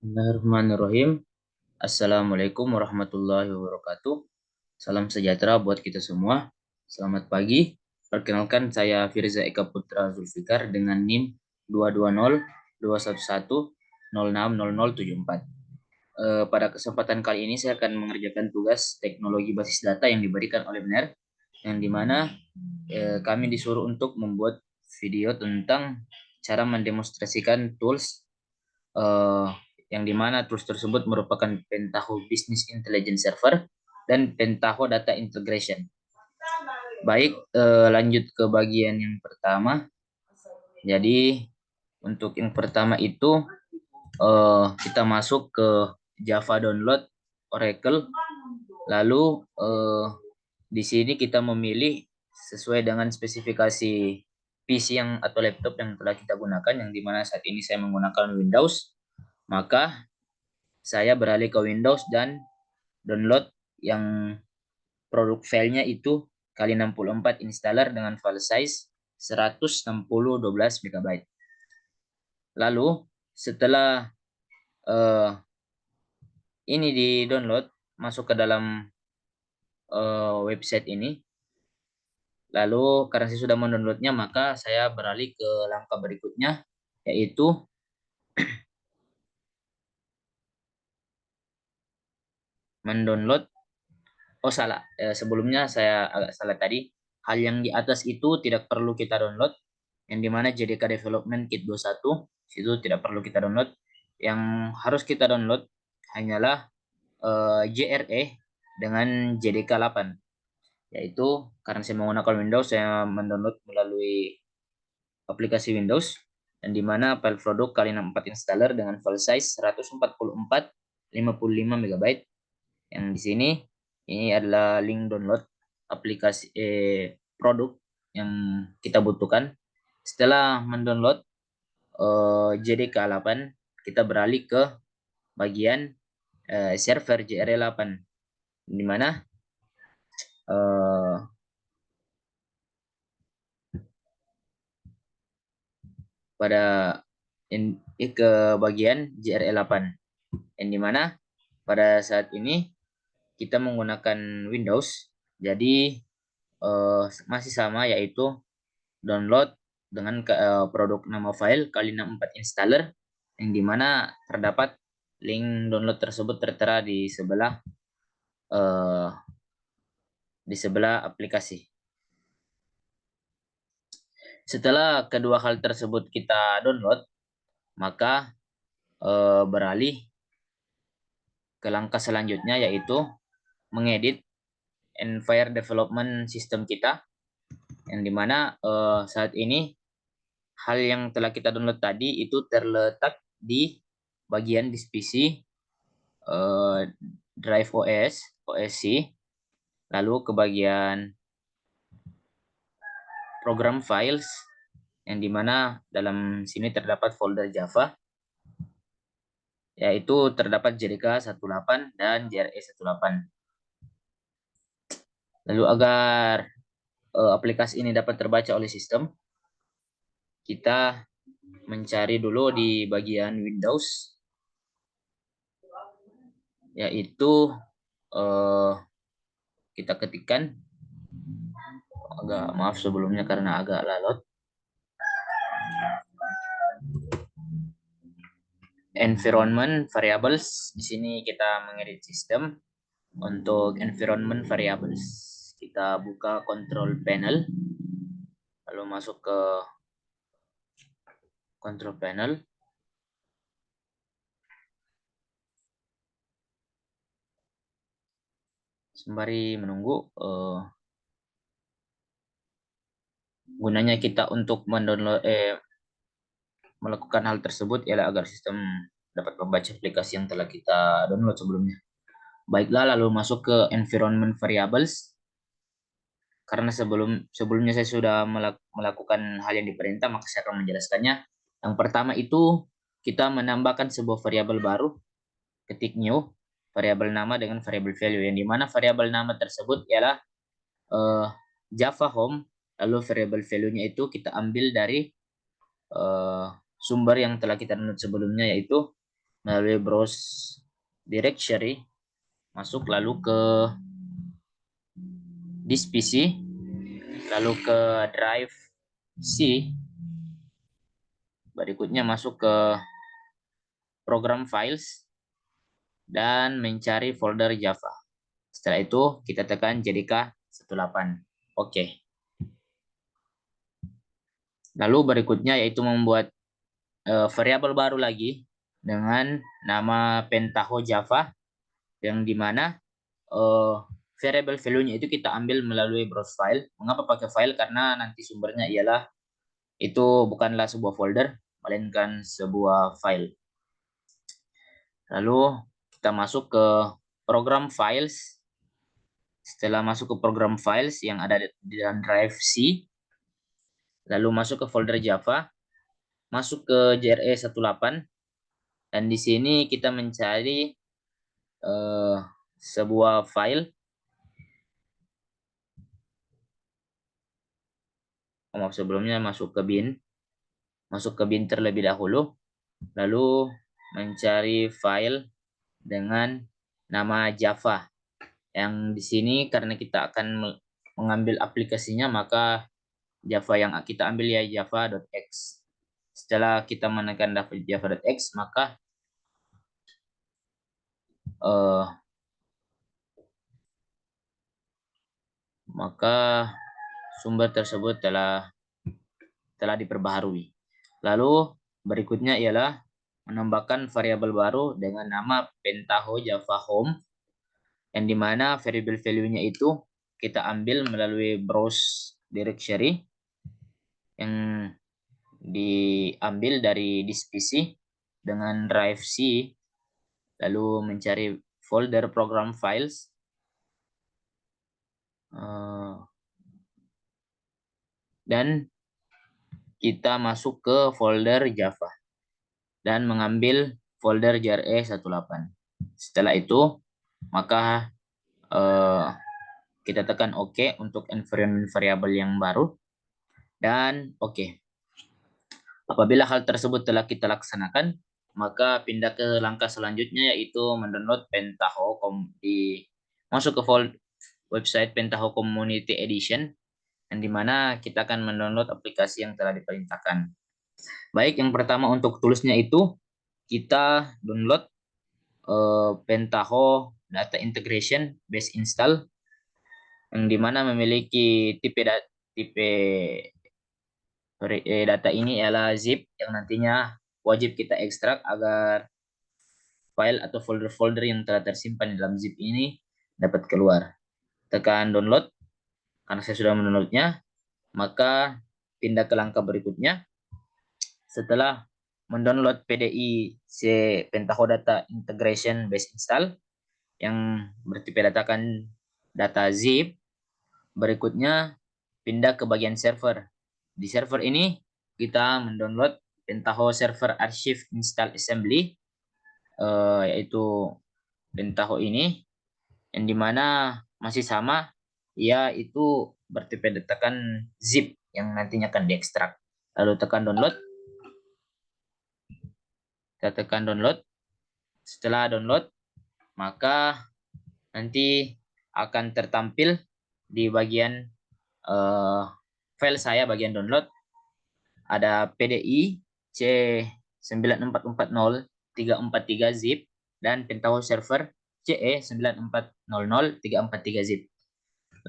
Bismillahirrahmanirrahim. Assalamualaikum warahmatullahi wabarakatuh. Salam sejahtera buat kita semua. Selamat pagi. Perkenalkan saya Firza Eka Putra Zulfikar dengan NIM 220 211 060074. Pada kesempatan kali ini saya akan mengerjakan tugas teknologi basis data yang diberikan oleh BNER, yang dimana kami disuruh untuk membuat video tentang cara mendemonstrasikan tools, eh, yang dimana tools tersebut merupakan Pentaho Business Intelligence Server dan Pentaho Data Integration. Baik, lanjut ke bagian yang pertama. Jadi untuk yang pertama itu kita masuk ke Java Download Oracle. Lalu di sini kita memilih sesuai dengan spesifikasi PC yang atau laptop yang telah kita gunakan, yang dimana saat ini saya menggunakan Windows. Maka saya beralih ke Windows dan download yang produk filenya itu kali 64 installer dengan file size 160/12 MB. Lalu setelah ini di download, masuk ke dalam website ini. Lalu karena saya sudah mendownloadnya, maka saya beralih ke langkah berikutnya, yaitu mendownload. Oh salah, sebelumnya saya agak salah tadi. Hal yang di atas itu tidak perlu kita download, yang dimana JDK Development Kit 21 itu tidak perlu kita download. Yang harus kita download hanyalah JRE dengan JDK 8. Yaitu karena saya menggunakan Windows, saya mendownload melalui aplikasi Windows, dan dimana file produk kali 64 installer dengan file size 144/55 MB. Yang di sini ini adalah link download aplikasi produk yang kita butuhkan. Setelah mendownload JDK 8, kita beralih ke bagian server JRE 8, di mana pada ke bagian JRE 8, yang dimana pada saat ini kita menggunakan Windows. Jadi masih sama, yaitu download dengan produk nama file kali 64 installer, yang dimana terdapat link download tersebut tertera di sebelah aplikasi. Setelah kedua hal tersebut kita download, maka beralih ke langkah selanjutnya, yaitu mengedit Environment Development System kita, yang dimana saat ini hal yang telah kita download tadi itu terletak di bagian disk PC, drive OSC, lalu ke bagian program files, yang dimana dalam sini terdapat folder Java, yaitu terdapat JDK 18 dan JRE 18. Lalu agar aplikasi ini dapat terbaca oleh sistem, kita mencari dulu di bagian Windows, yaitu kita ketikkan, maaf sebelumnya karena agak lalot, environment variables. Di sini kita mengedit sistem. Untuk environment variables, kita buka control panel, lalu masuk ke control panel. Sembari menunggu, gunanya kita untuk melakukan hal tersebut ialah agar sistem dapat membaca aplikasi yang telah kita download sebelumnya. Baiklah, lalu masuk ke environment variables. Karena sebelumnya saya sudah melakukan hal yang diperintah, maka saya akan menjelaskannya. Yang pertama itu kita menambahkan sebuah variabel baru, ketik new, variabel nama dengan variabel value, yang dimana variabel nama tersebut ialah Java Home, lalu variabel value-nya itu kita ambil dari sumber yang telah kita download sebelumnya, yaitu melalui browse directory, masuk lalu ke this PC, lalu ke drive C, berikutnya masuk ke program files dan mencari folder Java. Setelah itu kita tekan JDK 18. Oke. Lalu berikutnya yaitu membuat variabel baru lagi dengan nama Pentaho Java, yang dimana variable value-nya itu kita ambil melalui browse file. Mengapa pakai file? Karena nanti sumbernya ialah itu bukanlah sebuah folder, melainkan sebuah file. Lalu kita masuk ke program files. Setelah masuk ke program files yang ada di dalam drive C, lalu masuk ke folder Java, masuk ke JRE 18, dan di sini kita mencari sebuah file. Maaf, sebelumnya masuk ke bin terlebih dahulu, lalu mencari file dengan nama Java. Yang di sini karena kita akan mengambil aplikasinya, maka Java yang kita ambil ya java.x. Setelah kita menekan java.x, maka sumber tersebut telah diperbaharui. Lalu berikutnya ialah menambahkan variabel baru dengan nama Pentaho Java Home, yang dimana variable value-nya itu kita ambil melalui browse directory yang diambil dari disk PC dengan drive C, lalu mencari folder program files, dan kita masuk ke folder Java dan mengambil folder JRE 18. Setelah itu maka kita tekan OK untuk environment variable yang baru, dan OK. Apabila hal tersebut telah kita laksanakan, maka pindah ke langkah selanjutnya, yaitu mendownload Pentaho. Masuk ke website Pentaho Community Edition, yang dimana kita akan mendownload aplikasi yang telah diperintahkan. Baik, yang pertama untuk toolsnya itu kita download Pentaho Data Integration Base Install, yang dimana memiliki tipe data ini ialah zip, yang nantinya wajib kita ekstrak agar file atau folder-folder yang telah tersimpan di dalam zip ini dapat keluar. Tekan download. Karena saya sudah mendownloadnya, maka pindah ke langkah berikutnya. Setelah mendownload PDI C Pentaho Data Integration Base Install yang bertipe data zip, berikutnya pindah ke bagian server. Di server ini kita mendownload Pentaho Server Archive Install Assembly, yaitu Pentaho ini, yang dimana masih sama, yaitu bertipe zip yang nantinya akan diekstrak. Lalu tekan download. Kita tekan download. Setelah download, maka nanti akan tertampil di bagian file saya, bagian download, ada PDI C9440343 zip dan Pentaho Server CE9400343 zip.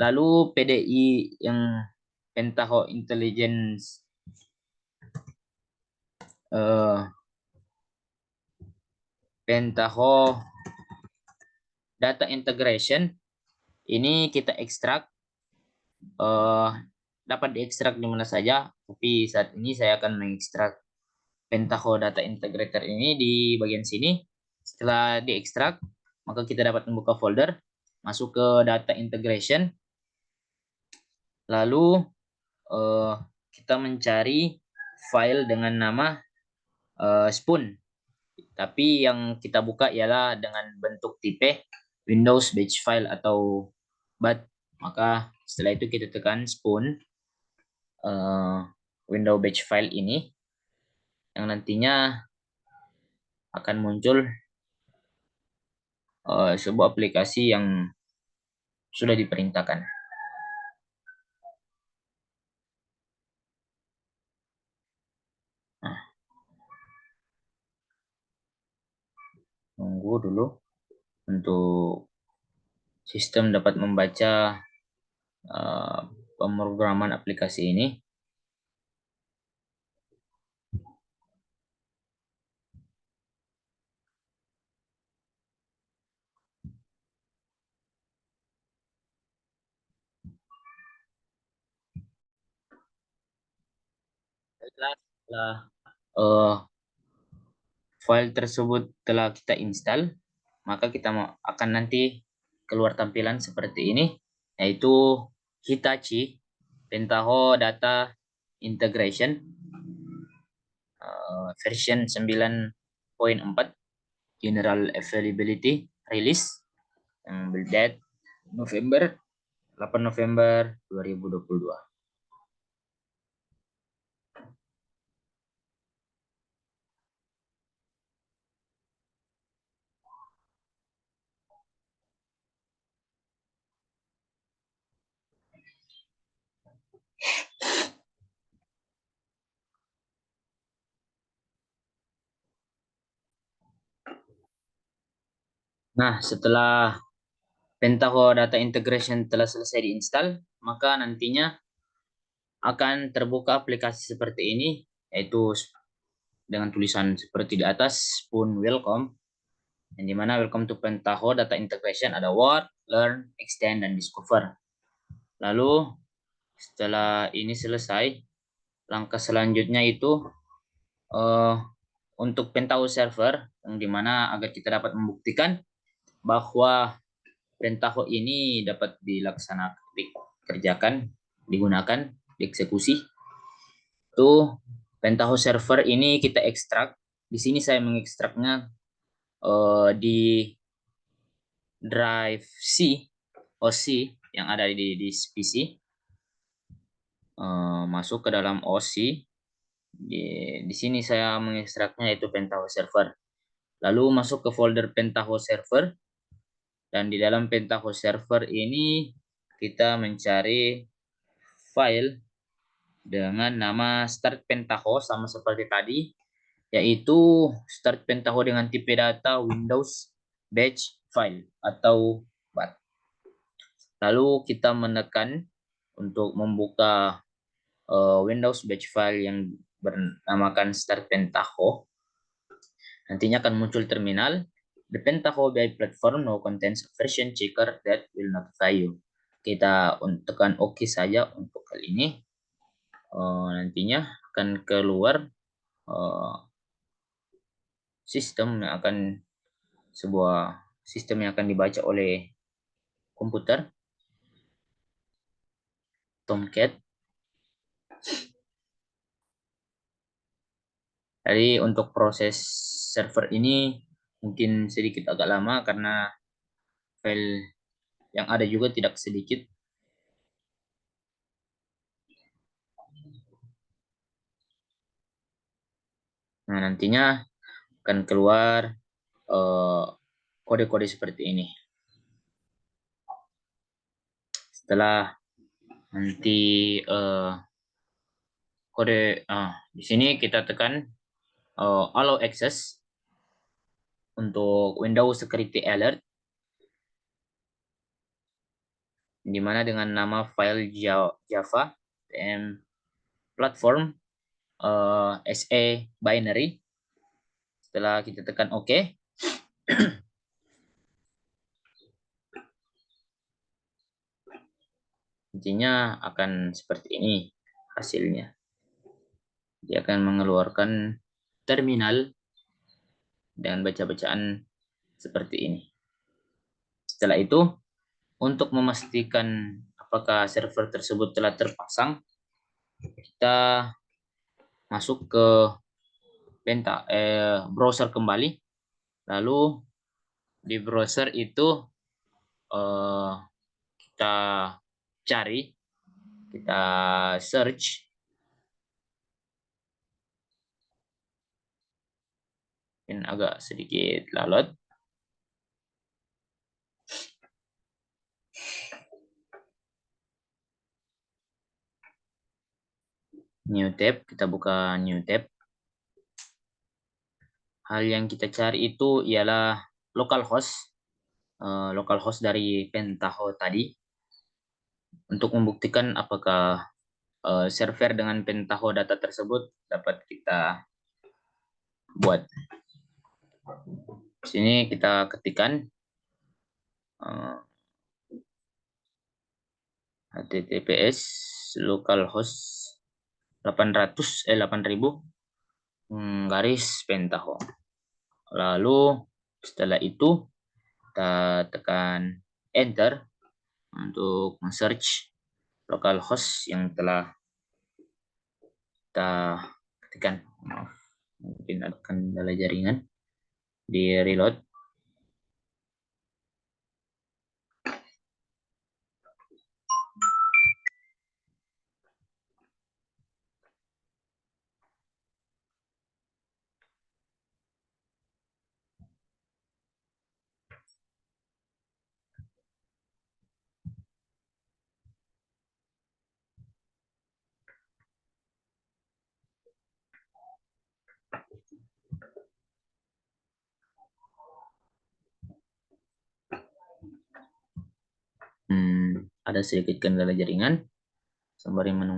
Lalu PDI yang Pentaho Intelligence Pentaho Data Integration ini kita ekstrak, dapat diekstrak di mana saja, tapi saat ini saya akan mengekstrak Pentaho Data Integrator ini di bagian sini. Setelah diekstrak, maka kita dapat membuka folder, masuk ke Data Integration, lalu kita mencari file dengan nama Spoon. Tapi yang kita buka ialah dengan bentuk tipe Windows Batch File atau BAT. Maka setelah itu kita tekan Spoon Windows Batch File ini, yang nantinya akan muncul sebuah aplikasi yang sudah diperintahkan. Nah, tunggu dulu untuk sistem dapat membaca uh, pemrograman aplikasi ini. Setelah uh, file tersebut telah kita install, maka kita akan nanti keluar tampilan seperti ini, yaitu Hitachi Pentaho Data Integration version 9.4 General Availability Release yang date November 8 November 2022. Nah, setelah Pentaho Data Integration telah selesai diinstal, maka nantinya akan terbuka aplikasi seperti ini, yaitu dengan tulisan seperti di atas, Spoon Welcome, yang dimana Welcome to Pentaho Data Integration, ada Work, Learn, Extend, dan Discover. Lalu setelah ini selesai, langkah selanjutnya itu untuk Pentaho server, yang dimana agar kita dapat membuktikan bahwa Pentaho ini dapat dilaksanakan, dikerjakan, digunakan, dieksekusi. Itu Pentaho server ini kita ekstrak. Di sini saya mengekstraknya di drive C, OC yang ada di PC. Masuk ke dalam OC. Di sini saya mengekstraknya yaitu Pentaho server. Lalu masuk ke folder Pentaho server. Dan di dalam Pentaho server ini kita mencari file dengan nama start Pentaho sama seperti tadi, yaitu start Pentaho dengan tipe data Windows batch file atau BAT. Lalu kita menekan untuk membuka Windows batch file yang bernamakan start Pentaho. Nantinya akan muncul terminal. The Pentaho BI platform now contains a version checker that will notify you. Kita tekan OK saja untuk kali ini. Nantinya akan keluar sistem yang akan sebuah sistem yang akan dibaca oleh komputer Tomcat. Jadi untuk proses server ini mungkin sedikit agak lama karena file yang ada juga tidak sedikit. Nah, nantinya akan keluar kode-kode seperti ini. Setelah nanti kode di sini kita tekan allow access untuk Windows Security Alert, di mana dengan nama file Java dan platform SA binary. Setelah kita tekan OK, intinya akan seperti ini hasilnya. Dia akan mengeluarkan terminal dengan baca-bacaan seperti ini. Setelah itu, untuk memastikan apakah server tersebut telah terpasang, kita masuk ke browser kembali. Lalu di browser itu kita cari, kita search Mungkin agak sedikit lalot. New tab, kita buka new tab. Hal yang kita cari itu ialah localhost, localhost dari Pentaho tadi, untuk membuktikan apakah server dengan Pentaho data tersebut dapat kita buat. Di sini kita ketikkan https localhost 8000 garis Pentaho. Lalu setelah itu kita tekan enter untuk search localhost yang telah kita ketikkan. Maaf, mungkin ada kendala jaringan. Di reload. Ada sedikit kendala jaringan sembari menunggu.